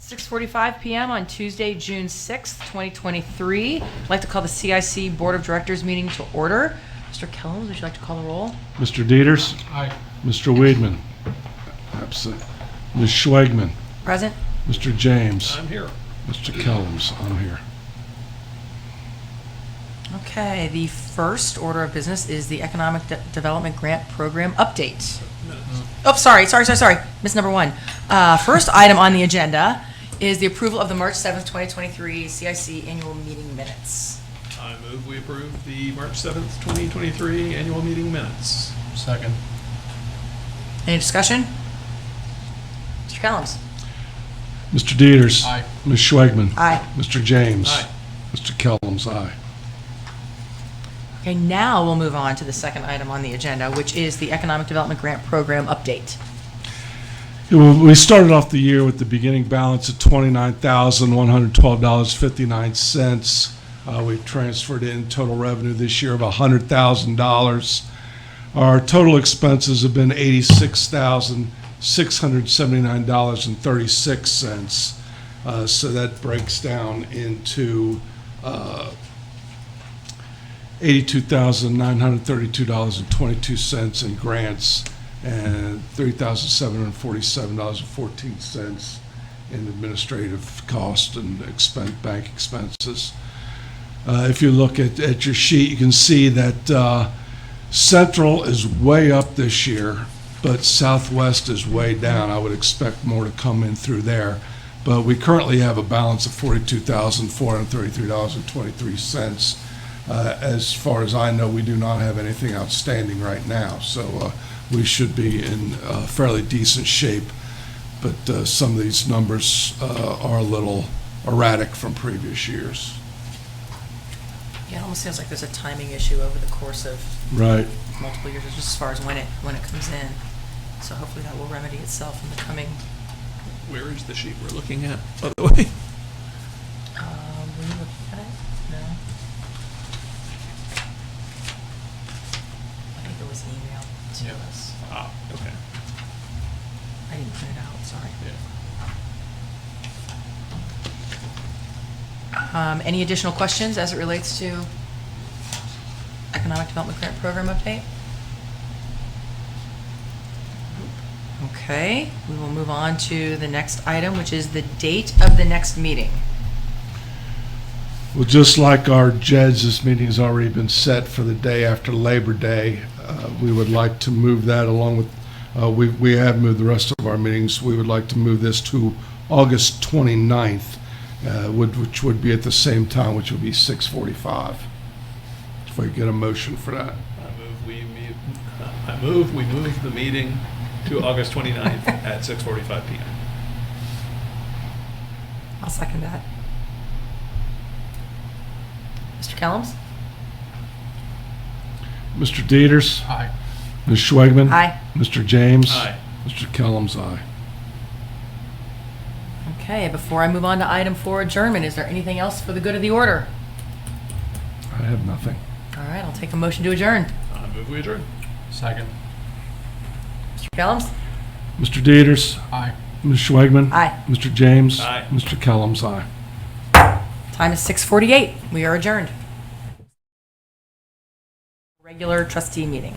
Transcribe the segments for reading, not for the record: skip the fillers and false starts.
6:45 p.m. on Tuesday, June 6th, 2023. I'd like to call the CIC Board of Directors meeting to order. Mr. Kellums, would you like to call the roll? Mr. Dieters? Aye. Mr. Weidman? Absent. Ms. Schwegman? Present. Mr. James? I'm here. Mr. Kellums? I'm here. Okay, the first order of business is the Economic Development Grant Program update. Oh, sorry. Miss number one. First item on the agenda is the approval of the March 7th, 2023 CIC annual meeting minutes. I move we approve the March 7th, 2023 annual meeting minutes. Second. Any discussion? Mr. Kellums? Mr. Dieters? Aye. Ms. Schwegman? Aye. Mr. James? Aye. Mr. Kellums? Aye. Okay, now we'll move on to the second item on the agenda, which is the Economic Development Grant Program update. We started off the year with the beginning balance of $29,112.59. We've transferred in total revenue this year of $100,000. Our total expenses have been $86,679.36. So that breaks down into $82,932.22 in grants and $3,747.14 in administrative cost and bank expenses. If you look at your sheet, you can see that Central is way up this year, but Southwest is way down. I would expect more to come in through there. But we currently have a balance of $42,433.23. As far as I know, we do not have anything outstanding right now, so we should be in fairly decent shape. But some of these numbers are a little erratic from previous years. Yeah, it almost feels like there's a timing issue over the course of Right. multiple years, just as far as when it comes in. So hopefully that will remedy itself in the coming. Where is the sheet we're looking at, by the way? Were you looking at it? No. I think it was emailed to us. Ah, okay. I didn't print it out. Sorry. Yeah. Any additional questions as it relates to Economic Development Grant Program update? Okay, we will move on to the next item, which is the date of the next meeting. Well, just like our JEDS, this meeting has already been set for the day after Labor Day. We would like to move that along with, we have moved the rest of our meetings. We would like to move this to August 29th, which would be at the same time, which would be 6:45. If we get a motion for that. I move we move the meeting to August 29th at 6:45 p.m. I'll second that. Mr. Kellums? Mr. Dieters? Aye. Ms. Schwegman? Aye. Mr. James? Aye. Mr. Kellums? Aye. Okay, before I move on to item 4, adjournment, is there anything else for the good of the order? I have nothing. All right, I'll take a motion to adjourn. I move we adjourn. Second. Mr. Kellums? Mr. Dieters? Aye. Ms. Schwegman? Aye. Mr. James? Aye. Mr. Kellums? Aye. Time is 6:48. We are adjourned. Regular trustee meeting.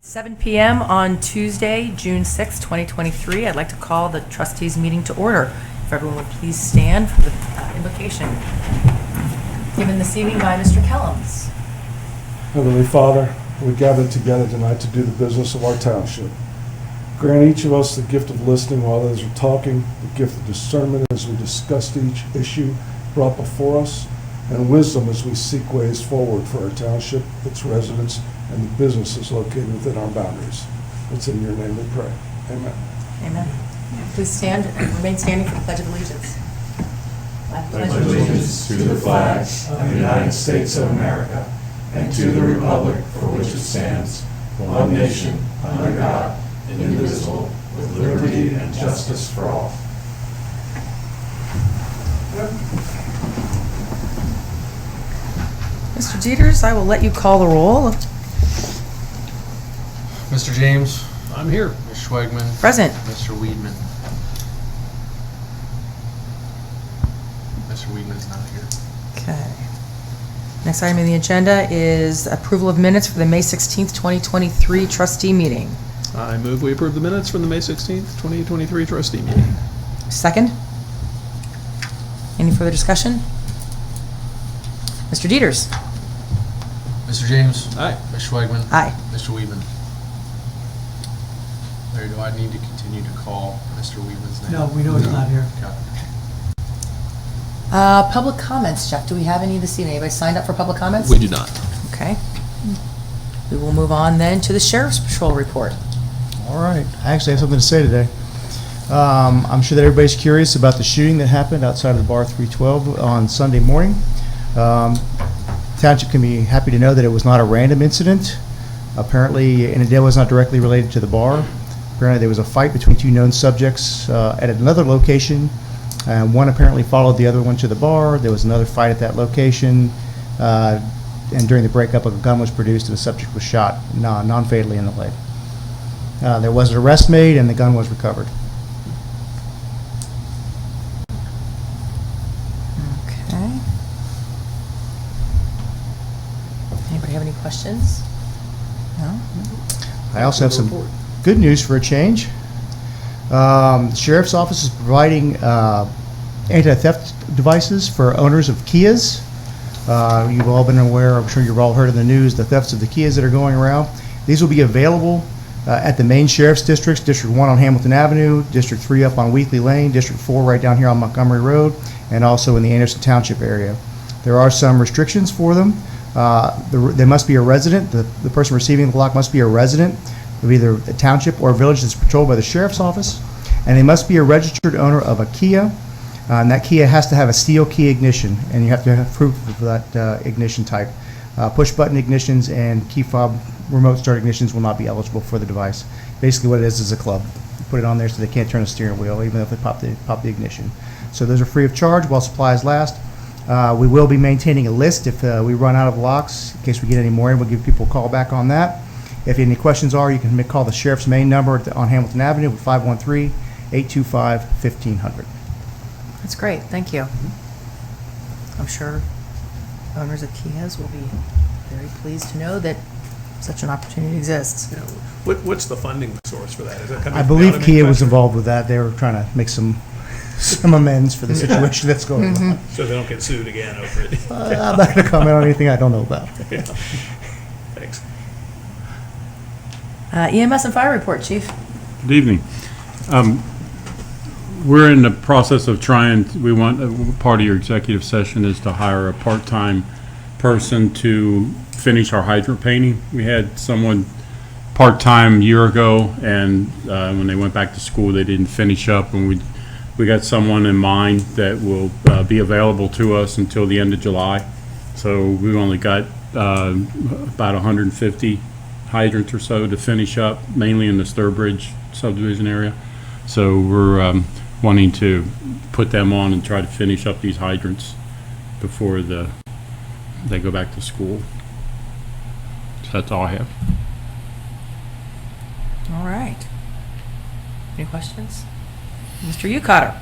7 p.m. on Tuesday, June 6, 2023. I'd like to call the trustees meeting to order. If everyone would please stand for the invocation given this evening by Mr. Kellums. Heavenly Father, we gather together tonight to do the business of our township. Grant each of us the gift of listening while others are talking, the gift of discernment as we discuss each issue brought before us, and wisdom as we seek ways forward for our township, its residents, and the businesses located within our boundaries. It's in your name we pray. Amen. Amen. Please stand and remain standing for the Pledge of Allegiance. I pledge allegiance to the flag of the United States of America and to the republic for which it stands, one nation, under God, indivisible, with liberty and justice for all. Mr. Dieters, I will let you call the roll. Mr. James. I'm here. Ms. Schwegman. Present. Mr. Weedman. Mr. Weedman's not here. Okay. Next item on the agenda is approval of minutes for the May 16th, 2023 trustee meeting. I move we approve the minutes from the May 16th, 2023 trustee meeting. Second? Any further discussion? Mr. Dieters? Mr. James. Aye. Ms. Schwegman. Aye. Mr. Weedman. Larry, do I need to continue to call Mr. Weedman's name? No, we know he's not here. Okay. Public comments, Jeff. Do we have any this evening? Anybody signed up for public comments? We do not. Okay. We will move on then to the Sheriff's Patrol report. All right. I actually have something to say today. I'm sure that everybody's curious about the shooting that happened outside of the Bar 312 on Sunday morning. Township can be happy to know that it was not a random incident. Apparently, and it was not directly related to the bar. Apparently, there was a fight between two known subjects at another location. One apparently followed the other one to the bar. There was another fight at that location. And during the breakup, a gun was produced and the subject was shot non-fatally in the leg. There was an arrest made and the gun was recovered. Okay. Anybody have any questions? No? I also have some good news for a change. The Sheriff's Office is providing anti-theft devices for owners of Kias. You've all been aware, I'm sure you've all heard in the news, the thefts of the Kias that are going around. These will be available at the main Sheriff's Districts, District 1 on Hamilton Avenue, District 3 up on Weekly Lane, District 4 right down here on Montgomery Road, and also in the Anderson Township area. There are some restrictions for them. They must be a resident. The person receiving the lock must be a resident of either a township or a village that's patrolled by the Sheriff's Office, and they must be a registered owner of a Kia. And that Kia has to have a steel key ignition, and you have to have proof of that ignition type. Push-button ignitions and key fob remote start ignitions will not be eligible for the device. Basically what it is a club. You put it on there so they can't turn the steering wheel, even if they pop the ignition. So those are free of charge while supplies last. We will be maintaining a list if we run out of locks. In case we get any more in, we'll give people a call back on that. If any questions are, you can call the Sheriff's main number on Hamilton Avenue with 513-825-1500. That's great. Thank you. I'm sure owners of Kias will be very pleased to know that such an opportunity exists. Yeah. What's the funding source for that? Is that coming I from believe the auto Kia was manufacturer? involved with that. They were trying to make some amends for the situation that's going on. So they don't get sued again over it. I'm not going to comment on anything I don't know about. Yeah. Thanks. EMS and fire report, Chief. Good evening. We're in the process of we want, part of your executive session is to hire a part-time person to finish our hydrant painting. We had someone part-time a year ago, and when they went back to school, they didn't finish up, and we got someone in mind that will be available to us until the end of July. So we've only got about 150 hydrants or so to finish up, mainly in the Sturbridge subdivision area. So we're wanting to put them on and try to finish up these hydrants before they go back to school. So that's all I have. All right. Any questions? Mr. Ucotter,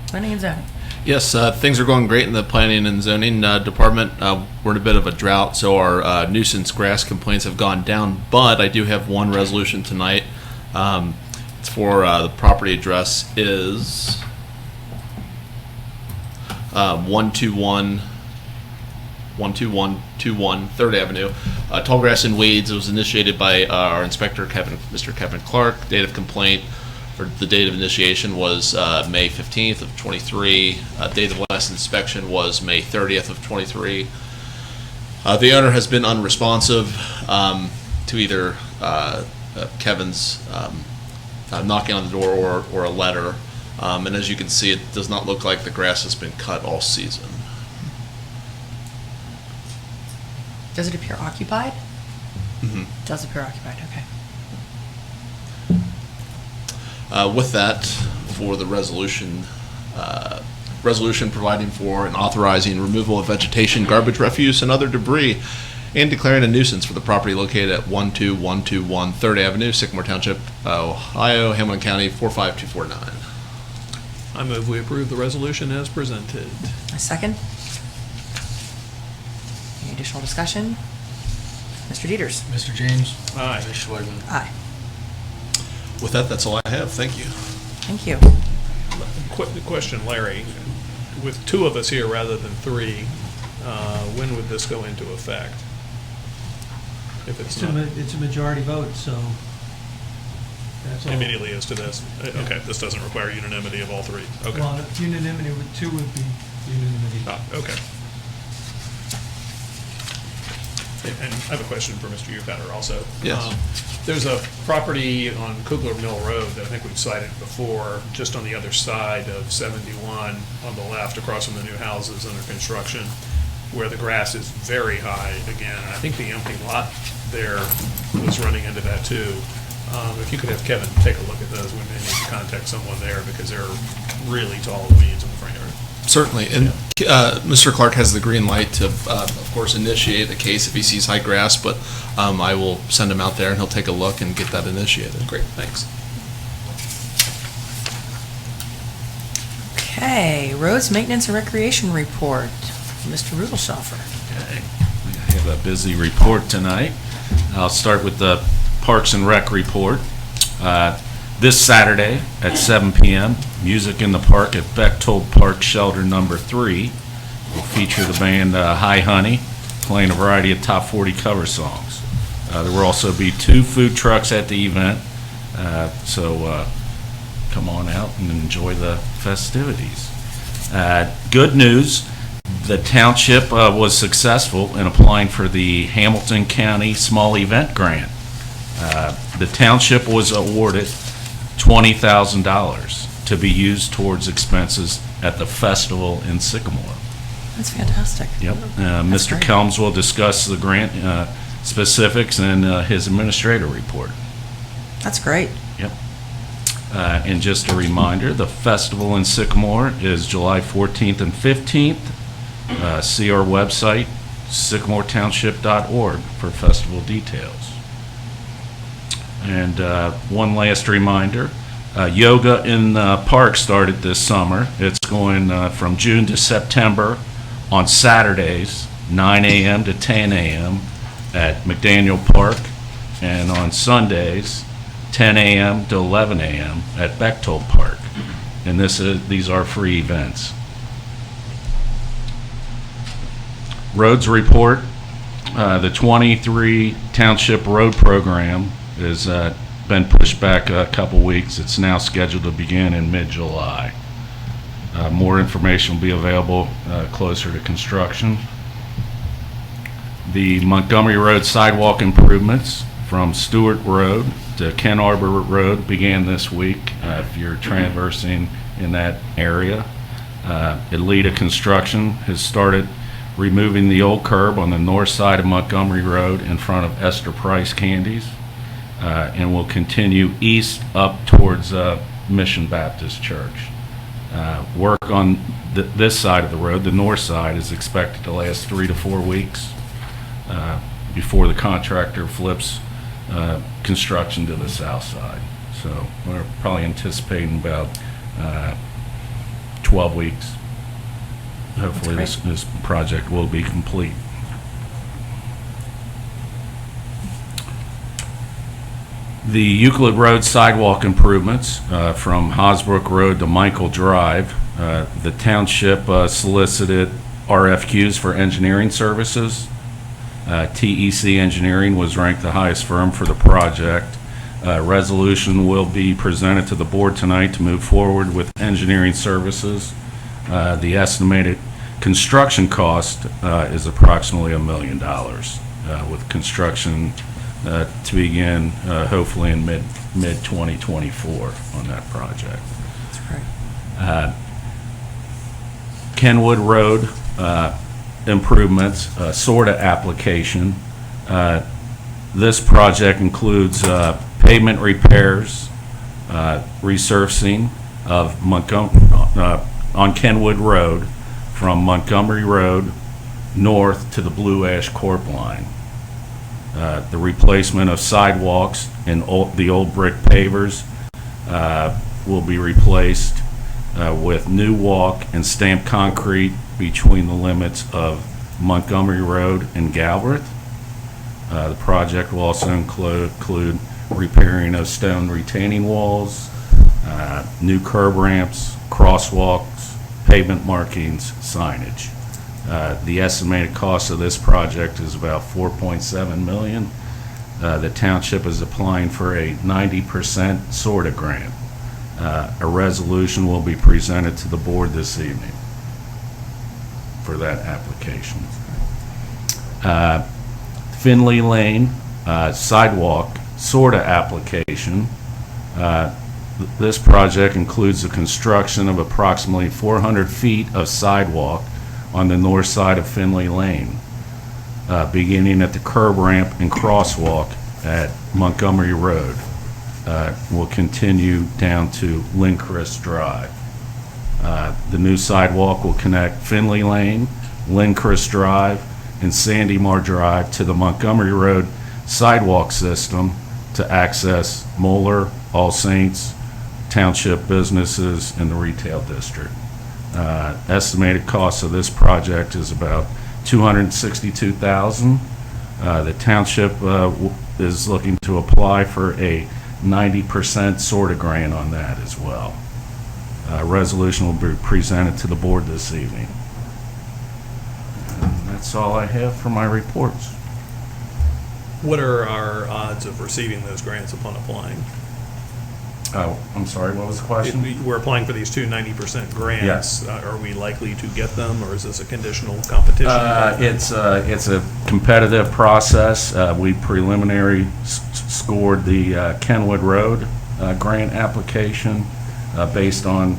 planning and zoning. Yes, things are going great in the planning and zoning department. We're in a bit of a drought, so our nuisance grass complaints have gone down, but I do have one resolution tonight. It's for the property address is 121 3rd Avenue. Tall grass and weeds. It was initiated by our inspector, Mr. Kevin Clark. Date of complaint, or the date of initiation was May 15th of 23. Date of last inspection was May 30th of 23. The owner has been unresponsive to either Kevin's knocking on the door or a letter. And as you can see, it does not look like the grass has been cut all season. Does it appear occupied? Mhm. Does appear occupied, okay. With that, for the resolution providing for and authorizing removal of vegetation, garbage, refuse, and other debris, and declaring a nuisance for the property located at 12121 3rd Avenue, Sycamore Township, Ohio, Hamilton County, 45249. I move we approve the resolution as presented. A second? Any additional discussion? Mr. Dieters? Mr. James. Aye. Ms. Schwagman. Aye. With that, that's all I have. Thank you. Thank you. Question, Larry. With two of us here rather than three, when would this go into effect? If it's not It's a majority vote, so that's all. immediately as to this? Okay, this doesn't require unanimity of all three. Okay. Well, unanimity with two would be unanimity. Okay. And I have a question for Mr. Upatter also. Yes. There's a property on Kugler Mill Road that I think we've cited before, just on the other side of 71, on the left, across from the new houses under construction, where the grass is very high again. And I think the empty lot there was running into that too. If you could have Kevin take a look at those, we may need to contact someone there because they're really tall weeds in the front yard. Certainly, and Mr. Clark has the green light to, of course, initiate the case if he sees high grass, but I will send him out there and he'll take a look and get that initiated. Great, thanks. Okay, roads, maintenance, and recreation report. Mr. Rudelschoffer. Okay. We have a busy report tonight. I'll start with the Parks and Rec report. This Saturday at 7 p.m., Music in the Park at Bechtold Park Shelter Number 3 will feature the band Hi Honey playing a variety of top 40 cover songs. There will also be 2 food trucks at the event, so come on out and enjoy the festivities. Good news, the township was successful in applying for the Hamilton County Small Event Grant. The township was awarded $20,000 to be used towards expenses at the festival in Sycamore. That's fantastic. Yep. That's Mr. great. Kelms will discuss the grant specifics in his administrator report. That's great. Yep. And just a reminder, the festival in Sycamore is July 14th and 15th. See our website, sycamoretownship.org, for festival details. And one last reminder, Yoga in the Park started this summer. It's going from June to September on Saturdays, 9 a.m. to 10 a.m. at McDaniel Park, and on Sundays, 10 a.m. to 11 a.m. at Bechtold Park. And these are free events. Roads report, the 23 Township Road Program has been pushed back a couple weeks. It's now scheduled to begin in mid-July. More information will be available closer to construction. The Montgomery Road sidewalk improvements from Stewart Road to Ken Arbor Road began this week. If you're traversing in that area, Elita Construction has started removing the old curb on the north side of Montgomery Road in front of Esther Price Candies, and will continue east up towards Mission Baptist Church. Work on this side of the road, the north side, is expected to last 3 to 4 weeks before the contractor flips construction to the south side. So we're probably anticipating about 12 weeks hopefully this project will be complete. The Euclid Road sidewalk improvements from Hosbrook Road to Michael Drive, the township solicited RFQs for engineering services. TEC Engineering was ranked the highest firm for the project. Resolution will be presented to the board tonight to move forward with engineering services. The estimated construction cost is approximately $1 million, with construction to begin hopefully in mid-2024 on that project. That's great. Kenwood Road improvements, SORTA application. This project includes pavement repairs, resurfacing of on Kenwood Road from Montgomery Road north to the Blue Ash Corp line. The replacement of sidewalks and the old brick pavers will be replaced with new walk and stamped concrete between the limits of Montgomery Road and Galbraith. The project will also include repairing of stone retaining walls, new curb ramps, crosswalks, pavement markings, signage. The estimated cost of this project is about $4.7 million. The township is applying for a 90% SORTA grant. A resolution will be presented to the board this evening for that application. Finley Lane sidewalk SORTA application. This project includes the construction of approximately 400 feet of sidewalk on the north side of Finley Lane, beginning at the curb ramp and crosswalk at Montgomery Road. Will continue down to Lindcrest Drive. The new sidewalk will connect Finley Lane, Lindcrest Drive, and Sandymar Drive to the Montgomery Road sidewalk system to access Moeller, All Saints, township businesses, and the retail district. Estimated cost of this project is about $262,000. The township is looking to apply for a 90% SORTA grant on that as well. Resolution will be presented to the board this evening. And that's all I have for my reports. What are our odds of receiving those grants upon applying? Oh, I'm sorry, what was the question? We're applying for these two 90% grants. Yes. Are we likely to get them, or is this a conditional competition? It's a competitive process. We preliminary scored the Kenwood Road grant application based on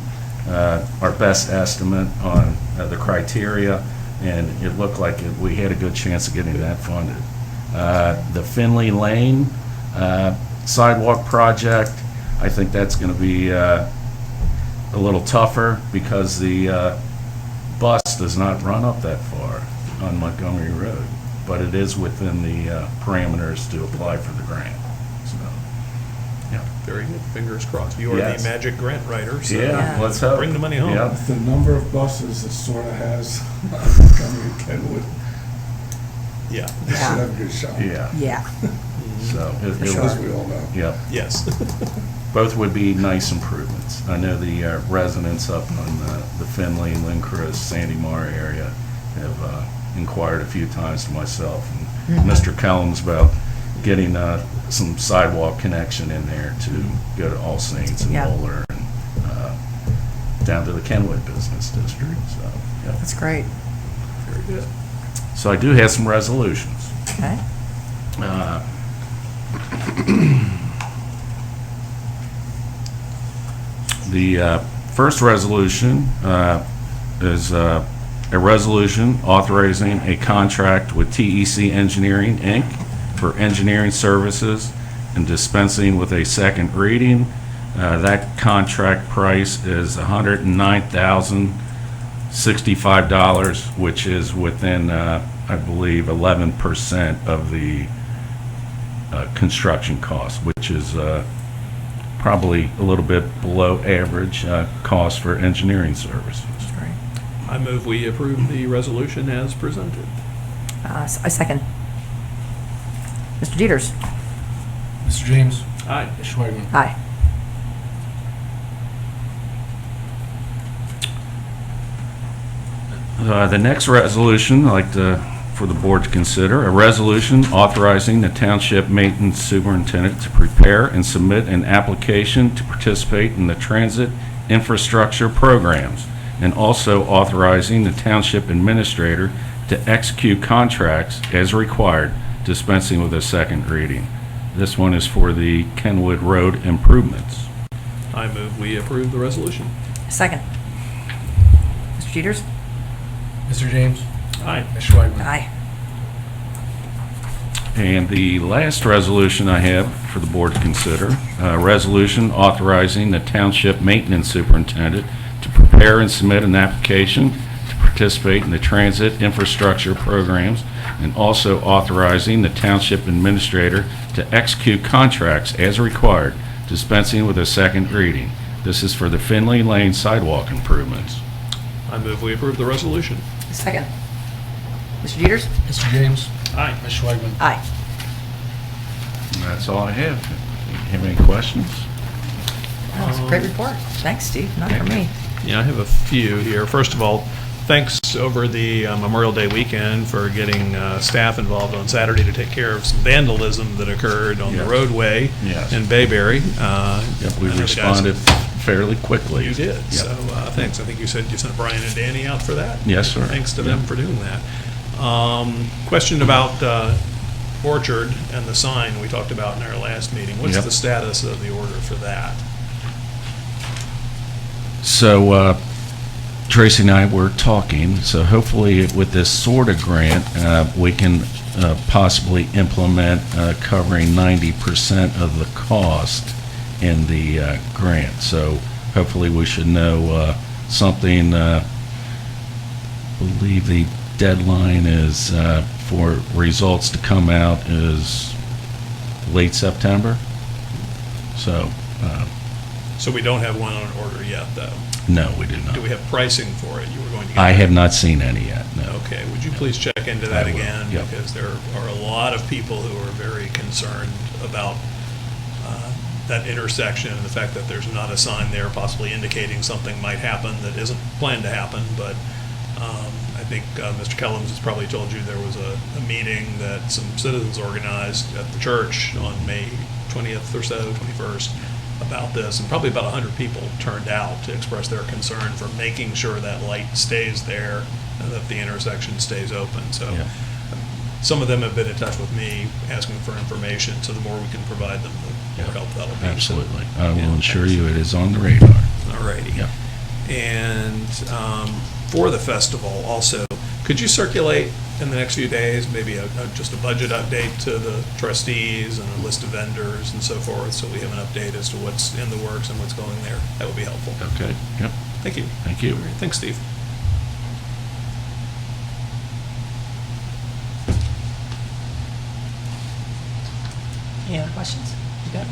our best estimate on the criteria, and it looked like we had a good chance of getting that funded. The Finley Lane sidewalk project, I think that's going to be a little tougher because the bus does not run up that far on Montgomery Road, but it is within the parameters to apply for the grant. So, yeah. Very good. Fingers crossed. You are Yes. the magic grant writer, so Yeah, let's hope. bring the money home. Yeah. The number of buses that SORTA has on Montgomery Kenwood Yeah. should have a good shot. Yeah. Yeah. So, As we all know. yeah. Yes. Both would be nice improvements. I know the residents up on the Finley, Lindcrest, Sandymar area have inquired a few times to myself and Mr. Kellums about getting some sidewalk connection in there to go to All Saints and Yeah. Moeller and down to the Kenwood Business District. So, yeah. That's great. Very good. So I do have some resolutions. Okay. The first resolution is a resolution authorizing a contract with TEC Engineering, Inc. for engineering services and dispensing with a second reading. That contract price is $109,065, which is within, I believe, 11% of the construction cost, which is probably a little bit below average cost for engineering services. That's great. I move we approve the resolution as presented. I second. Mr. Dieters. Mr. James. Aye. Ms. Schwagman. Aye. The next resolution, I'd like for the board to consider, a resolution authorizing the township maintenance superintendent to prepare and submit an application to participate in the transit infrastructure programs, and also authorizing the township administrator to execute contracts as required, dispensing with a second reading. This one is for the Kenwood Road improvements. I move we approve the resolution. Second. Mr. Dieters. Mr. James. Aye. Ms. Schwagman. Aye. And the last resolution I have for the board to consider, a resolution authorizing the township maintenance superintendent to prepare and submit an application to participate in the transit infrastructure programs, and also authorizing the township administrator to execute contracts as required, dispensing with a second reading. This is for the Finley Lane sidewalk improvements. I move we approve the resolution. Second. Mr. Dieters. Mr. James. Aye. Ms. Schwagman. Aye. And that's all I have. Have any questions? That was a great report. Thanks, Steve. Not for me. Yeah, I have a few here. First of all, thanks over the Memorial Day weekend for getting staff involved on Saturday to take care of some vandalism that occurred on the Yes. roadway Yes. in Bayberry. Yep, we I know the guys- responded fairly quickly. You did, Yep. so thanks. I think you said you sent Brian and Danny out for that. Yes, sir. Thanks to them Yep. for doing that. Question about Orchard and the sign we talked about in our last meeting. What's Yep. the status of the order for that? So Tracy and I were talking, so hopefully with this SORTA grant, we can possibly implement covering 90% of the cost in the grant. So hopefully we should know something, believe the deadline is for results to come out is late September. So, So we don't have one on order yet, though. no, we do Do not. we have pricing for it? You were going to get I that. have not seen any yet, no. Okay, would you please check into that I will, again? yep. Because there are a lot of people who are very concerned about that intersection and the fact that there's not a sign there possibly indicating something might happen that isn't planned to happen. But I think Mr. Kellums has probably told you there was a meeting that some citizens organized at the church on May 20th or so, 21st, about this, and probably about 100 people turned out to express their concern for making sure that light stays there and that the intersection stays open. So Yeah. some of them have been in touch with me asking for information, so the more we can provide them, the more Yeah. help that'll be. Absolutely. I will Yeah, ensure thanks. you it is on the radar. All righty. Yeah. And for the festival also, could you circulate in the next few days, maybe just a budget update to the trustees and a list of vendors and so forth, so we have an update as to what's in the works and what's going there? That would be helpful. Okay, yep, Thank you. thank you. All right, thanks, Steve. Any other questions? You got it?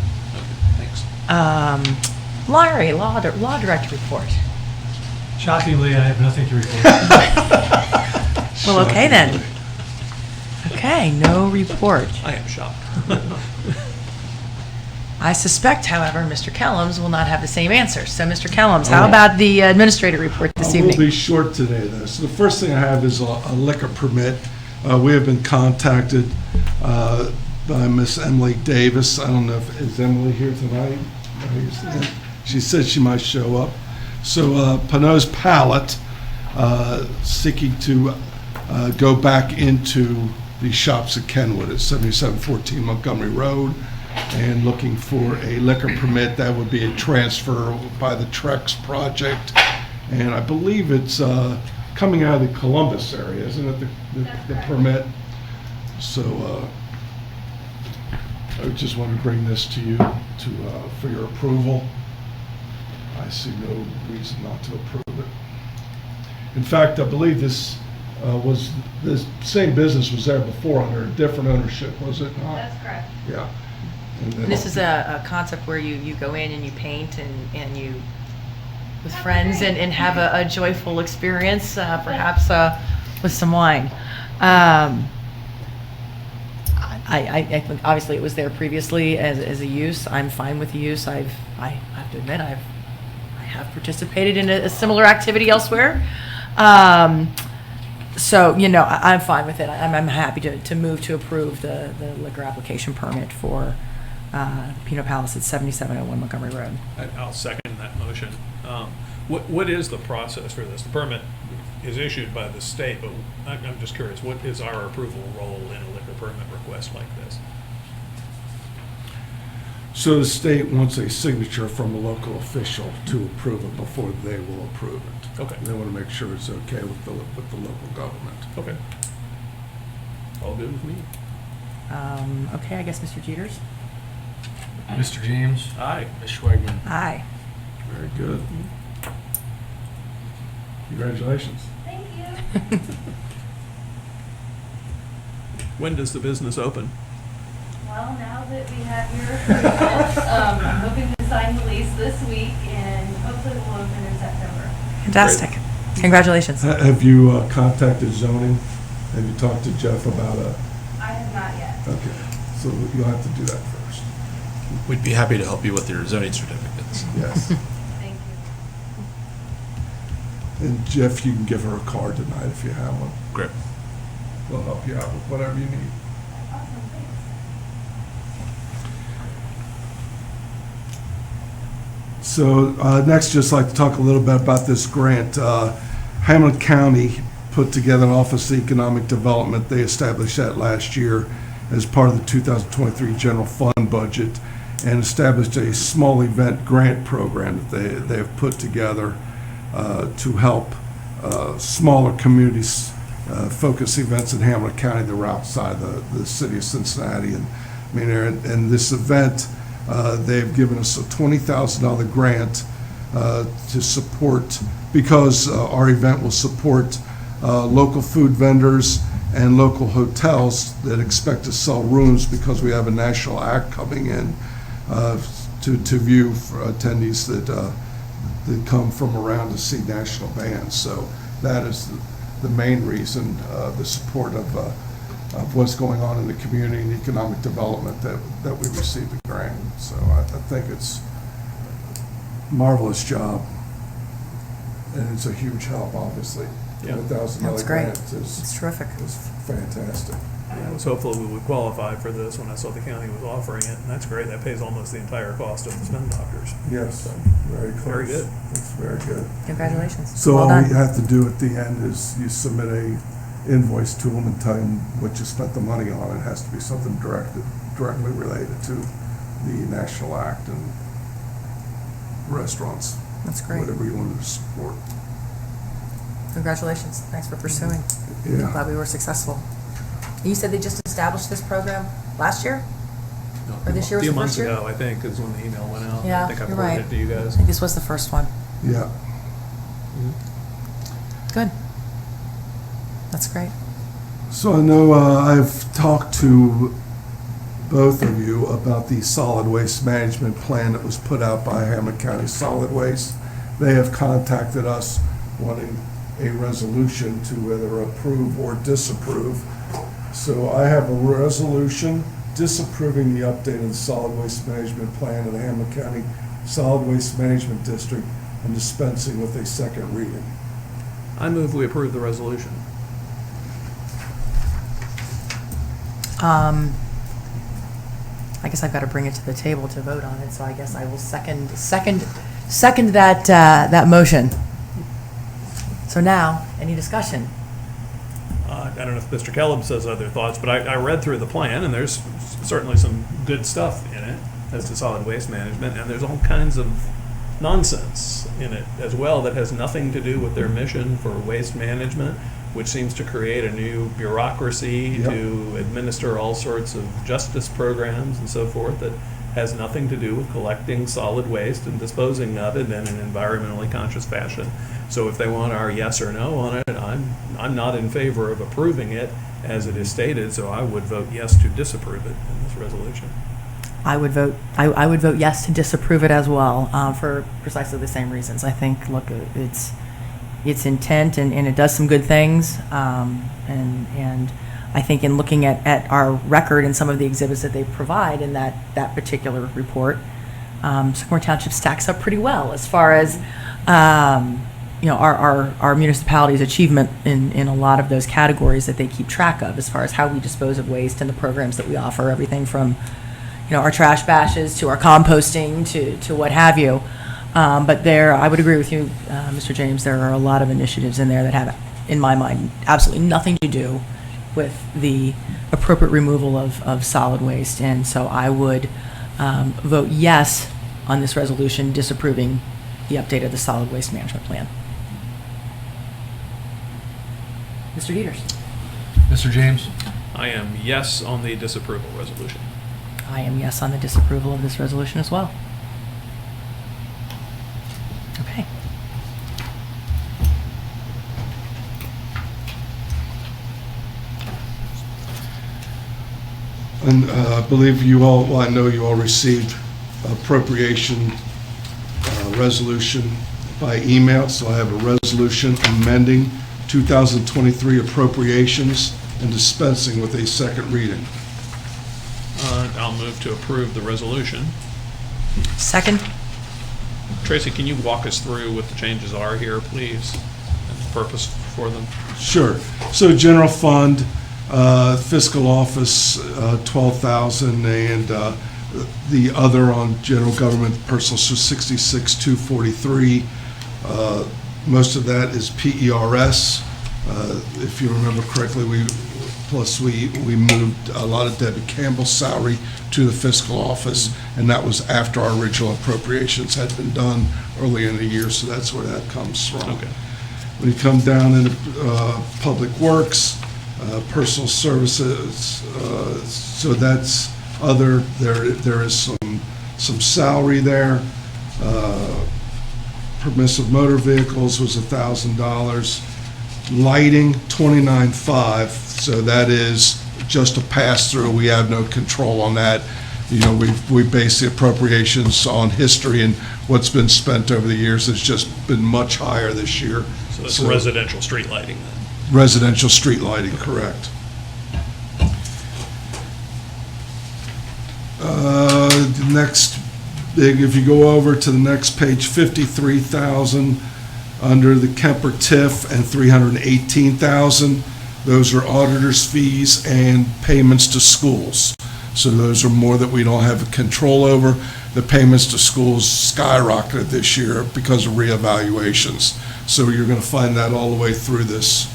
Thanks. Larry, law director report. Shockingly, I have nothing to report. Well, okay then. Okay, no report. I am shocked. I suspect, however, Mr. Kellums will not have the same answer. So, Mr. Kellums, how about the administrator report this I will be evening? short today, though. So the first thing I have is a liquor permit. We have been contacted by Miss Emily Davis. I don't know if, is Emily here tonight? She said she might show up. So Pinot's Palette, seeking to go back into the shops at Kenwood at 7714 Montgomery Road, and looking for a liquor permit. That would be a transfer by the Trex project. And I believe it's coming out of the Columbus area, isn't it, the permit? So I just wanted to bring this to you for your approval. I see no reason not to approve it. In fact, I believe this same business was there before under a different ownership, was it not? That's correct. Yeah. And then- This is a concept where you go in and you paint and you, with friends and have a joyful experience, perhaps with some wine. I think obviously it was there previously as a use. I'm fine with the use. I have to admit I have participated in a similar activity elsewhere. So, I'm fine with it. I'm happy to move to approve the liquor application permit for Pinot Palace at 7701 Montgomery Road. I'll second that motion. What is the process for this? The permit is issued by the state, but I'm just curious, what is our approval role in a liquor permit request like this? So the state wants a signature from a local official to approve it before they will approve it. Okay. They want to make sure it's okay with the local government. Okay. All good with me. Okay, I guess Mr. Jeters? Mr. James? Aye. Ms. Schwagman? Aye. Very good. Congratulations. When does the business open? Well, now that we have your results, I'm hoping to sign the lease this week and hopefully we'll open in September. Fantastic. Congratulations. Have you contacted zoning? Have you talked to Jeff about I have not yet. okay, so you'll have to do that first. We'd be happy to help you with your zoning certificates. Yes. Thank you. And Jeff, you can give her a card tonight if you have one. Great. We'll help you out with whatever you need. Awesome, thanks. So next, just like to talk a little bit about this grant. Hamilton County put together an Office of Economic Development. They established that last year as part of the 2023 general fund budget and established a small event grant program that they have put together to help smaller communities focus events in Hamilton County that are outside the city of Cincinnati. And I mean, and this event, they've given us a $20,000 grant to support, because our event will support local food vendors and local hotels that expect to sell rooms, because we have a national act coming in to view for attendees that come from around to see national bands. So that is the main reason, the support of what's going on in the community and economic development that we received the grant. So I think it's a marvelous job, and it's a huge help, obviously. Yeah. $1,000 That's great. grant It's terrific. is fantastic. I was hopeful we would qualify for this when I saw the county was offering it, and that's great. That pays almost the entire cost of the spin doctors. Yes, very close. Very good. It's very good. Congratulations. So Well all done. you have to do at the end is you submit a invoice to them and tell them what you spent the money on. It has to be something directly related to the National Act and restaurants, That's great. whatever you wanted to support. Congratulations. Thanks for pursuing. Yeah. Glad we were successful. You said they just established this program last year? Or this year A was few the months first year? ago, I think, is when the email went out. Yeah, I think I you're forwarded right. it to you I guys. think this was the first one. Yeah. Good. That's great. So I know I've talked to both of you about the solid waste management plan that was put out by Hamilton County Solid Waste. They have contacted us wanting a resolution to whether approve or disapprove. So I have a resolution disapproving the update of the solid waste management plan of the Hamilton County Solid Waste Management District and dispensing with a second reading. I move we approve the resolution. I guess I've got to bring it to the table to vote on it, so I guess I will second that motion. So now, any discussion? I don't know if Mr. Kellum says other thoughts, but I read through the plan, and there's certainly some good stuff in it as to solid waste management, and there's all kinds of nonsense in it as well that has nothing to do with their mission for waste management, which seems to create a new bureaucracy Yep. to administer all sorts of justice programs and so forth that has nothing to do with collecting solid waste and disposing of it in an environmentally conscious fashion. So if they want our yes or no on it, I'm not in favor of approving it as it is stated, so I would vote yes to disapprove it in this resolution. I would vote yes to disapprove it as well, for precisely the same reasons. I think, look, it's intent and it does some good things, and I think in looking at our record and some of the exhibits that they provide in that particular report, Sycamore Township stacks up pretty well as far as our municipality's achievement in a lot of those categories that they keep track of, as far as how we dispose of waste and the programs that we offer, everything from our trash bashes to our composting to what have you. But I would agree with you, Mr. James, there are a lot of initiatives in there that have, in my mind, absolutely nothing to do with the appropriate removal of solid waste. And so I would vote yes on this resolution disapproving the update of the solid waste management plan. Mr. Dieters. Mr. James? I am yes on the disapproval resolution. I am yes on the disapproval of this resolution as well. Okay. And I believe you all, well, I know you all received appropriation resolution by email, so I have a resolution amending 2023 appropriations and dispensing with a second reading. I'll move to approve the resolution. Second. Tracy, can you walk us through what the changes are here, please, and the purpose for them? Sure. So general fund, fiscal office, 12,000, and the other on general government personal, so 66,243. Most of that is PERS. If you remember correctly, we moved a lot of Debbie Campbell's salary to the fiscal office, and that was after our original appropriations had been done early in the year, so that's where that comes from. Okay. When you come down into public works, personal services, so that's other, there is some salary there. Permissive motor vehicles was $1,000. Lighting, 29.5, so that is just a pass-through. We have no control on that. We base the appropriations on history, and what's been spent over the years has just been much higher this year. So that's residential street lighting then? Residential street lighting, correct. The next big, if you go over to the next page, 53,000 under the Kemper TIF and 318,000. Those are auditor's fees and payments to schools. So those are more that we don't have control over. The payments to schools skyrocketed this year because of reevaluations. So you're going to find that all the way through this.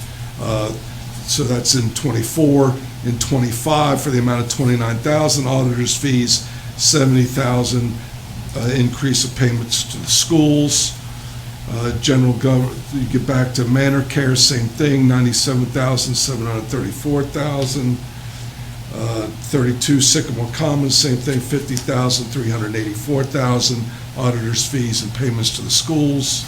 So that's in 24. In 25, for the amount of 29,000, auditors' fees, 70,000, increase of payments to the schools. General government, you get back to manor care, same thing, 97,000, 734,000. 32 Sycamore Commons, same thing, 50,000, 384,000. Auditors' fees and payments to the schools.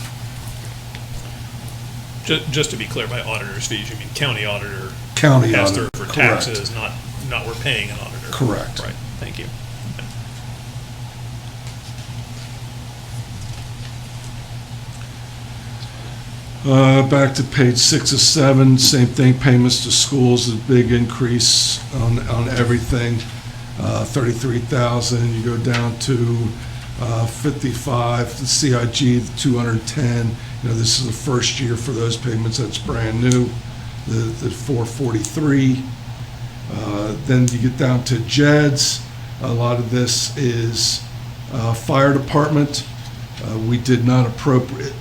Just to be clear, by auditor's fees, you mean county auditor? County pass auditor, through for correct. taxes, not we're paying an auditor. Correct. Right, thank you. Back to page 6 of 7, same thing, payments to schools, a big increase on everything. 33,000, you go down to 55, the CIG, 210. This is the first year for those payments, that's brand new. The 443. Then you get down to JEDs. A lot of this is fire department. We did not appropriate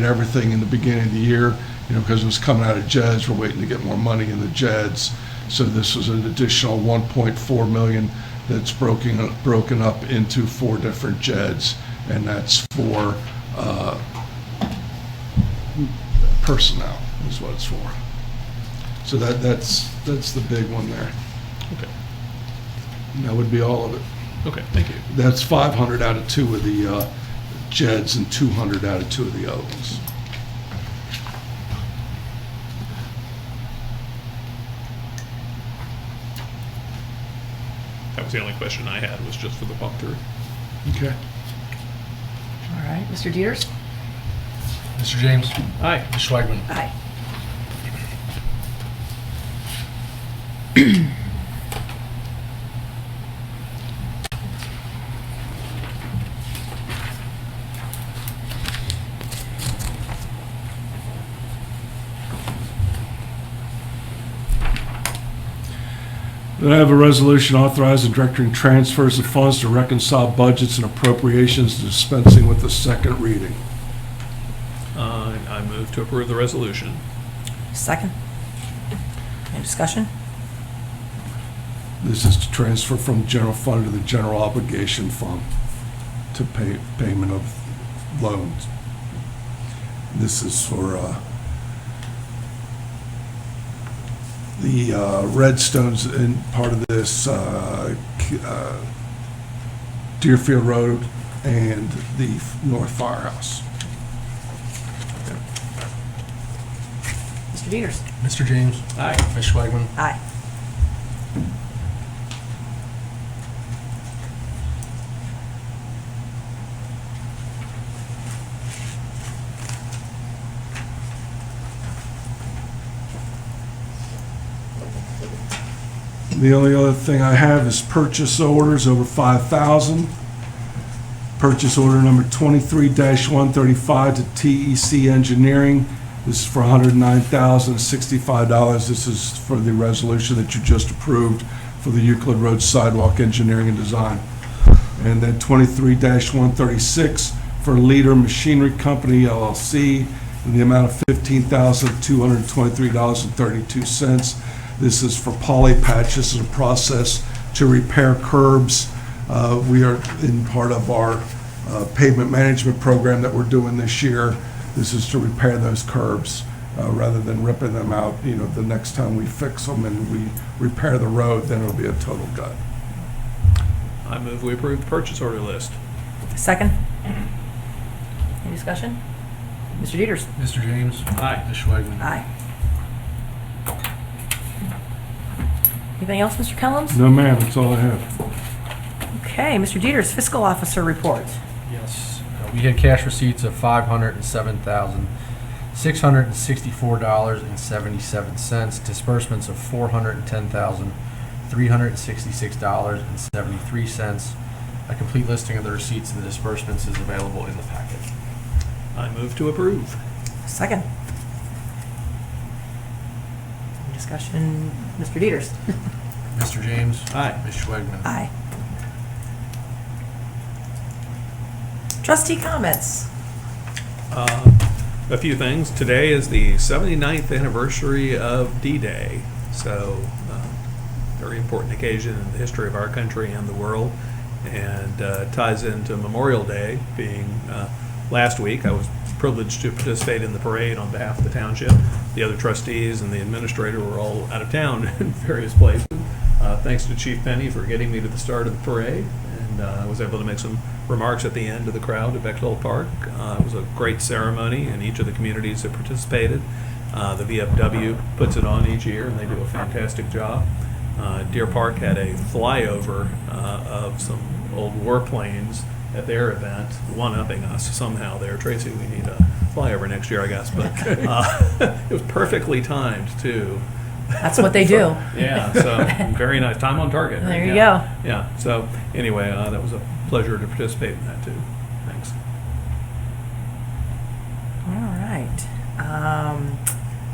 everything in the beginning of the year, because it was coming out of JEDs. We're waiting to get more money in the JEDs. So this was an additional 1.4 million that's broken up into 4 different JEDs, and that's for personnel is what it's for. So that's the big one there. Okay. And that would be all of it. Okay, thank you. That's 500 out of 2 of the JEDs and 200 out of 2 of the other ones. That was the only question I had, was just for the walkthrough. Okay. All right, Mr. Dieters? Mr. James. Aye. Ms. Schwagman. Aye. Then I have a resolution authorizing directing transfers of funds to reconcile budgets and appropriations, dispensing with the second reading. I move to approve the resolution. Second. Any discussion? This is to transfer from general fund to the general obligation fund to payment of loans. This is for the Redstones in part of this, Deerfield Road and the North Firehouse. Mr. Dieters? Mr. James. Aye. Ms. Schwagman. Aye. The only other thing I have is purchase orders over 5,000. Purchase order number 23-135 to TEC Engineering. This is for $109,065. This is for the resolution that you just approved for the Euclid Road Sidewalk Engineering and Design. And then 23-136 for Leader Machinery Company LLC in the amount of $15,223.32. This is for poly patches and a process to repair curbs. We are in part of our pavement management program that we're doing this year. This is to repair those curbs rather than ripping them out. You know, the next time we fix them and we repair the road, then it'll be a total gut. I move we approve the purchase order list. Second. Any discussion? Mr. Dieters? Mr. James. Aye. Ms. Schwagman. Aye. Anything else, Mr. Kellums? No, ma'am, that's all I have. Okay, Mr. Dieters, fiscal officer report. Yes. We had cash receipts of $507,664.77. Disbursements of $410,366.73. A complete listing of the receipts and the disbursements is available in the packet. I move to approve. Second. Any discussion? Mr. Dieters? Mr. James. Aye. Ms. Schwagman. Aye. Trustee comments. A few things. Today is the 79th anniversary of D-Day, so very important occasion in the history of our country and the world, and ties into Memorial Day being last week. I was privileged to participate in the parade on behalf of the township. The other trustees and the administrator were all out of town in various places. Thanks to Chief Penny for getting me to the start of the parade, and I was able to make some remarks at the end of the crowd at Bechtold Park. It was a great ceremony in each of the communities that participated. The VFW puts it on each year, and they do a fantastic job. Deer Park had a flyover of some old warplanes at their event, one-upping us somehow there. Tracy, we need a flyover next year, I guess, but it was perfectly timed, too. That's what they do. Yeah, so very nice. Time on target. There you Yeah. go. Yeah, so anyway, that was a pleasure to participate in that, too. Thanks. All right.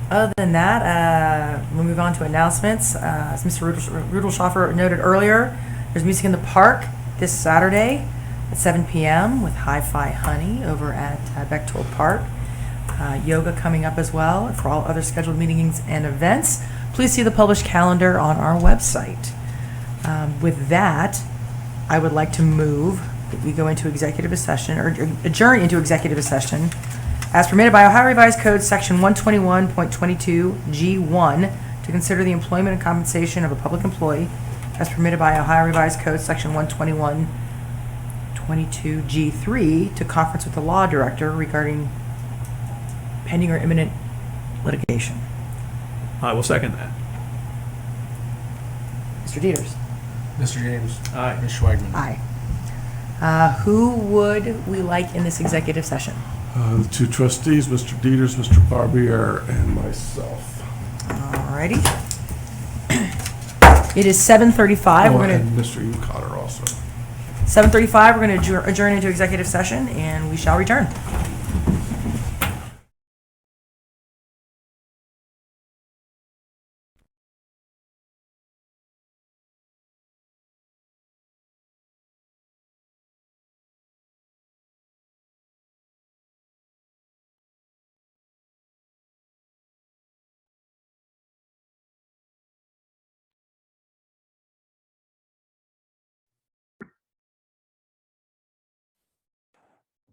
Other than that, we'll move on to announcements. As Mr. Rudelschoffer noted earlier, there's music in the park this Saturday at 7 p.m. with Hi-Fi Honey over at Bechtold Park. Yoga coming up as well. For all other scheduled meetings and events, please see the published calendar on our website. With that, I would like to move that we go into executive session, or adjourn into executive session, as permitted by Ohio Revised Code Section 121.22 G1, to consider the employment and compensation of a public employee, as permitted by Ohio Revised Code Section 121.22 G3, to conference with the law director regarding pending or imminent litigation. I will second that. Mr. Dieters? Mr. James. Aye. Ms. Schwagman. Aye. Who would we like in this executive session? The two trustees, Mr. Dieters, Mr. Barbier, and myself. Alrighty. It is 7:35. Oh, We're gonna and Mr. Ucotter also. 7:35. We're gonna adjourn into executive session, and we shall return.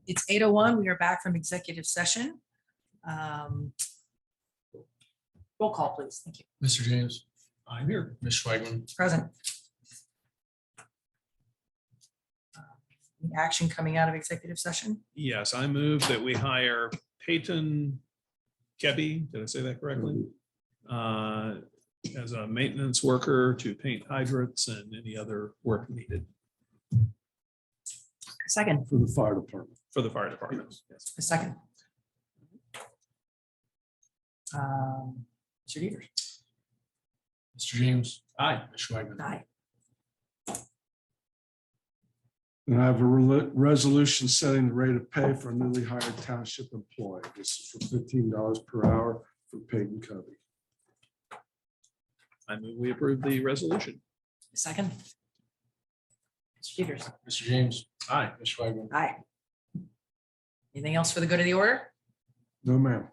It's 8:01. We are back from executive session. Roll call, please. Thank you. Mr. James. I'm here. Ms. Schwagman. Present. Any action coming out of executive session? Yes, I move that we hire Peyton Kebby, did I say that correctly? As a maintenance worker to paint hydrants and any other work needed Second. For the fire department. for the fire department. Yes. A second. Mr. Dieters. Mr. James. Aye. Ms. Schwagman. Aye. And I have a resolution setting the rate of pay for a newly hired township employee. This is for $15 per hour for Peyton Covey. I move we approve the resolution. A second. Mr. Dieters. Mr. James. Aye. Ms. Schwagman. Aye. Anything else for the good of the order? No, ma'am.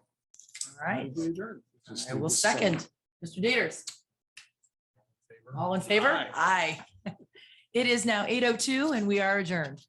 All right. We adjourn. I will second. Mr. Dieters. All in favor? Aye. It is now 8:02 and we are adjourned.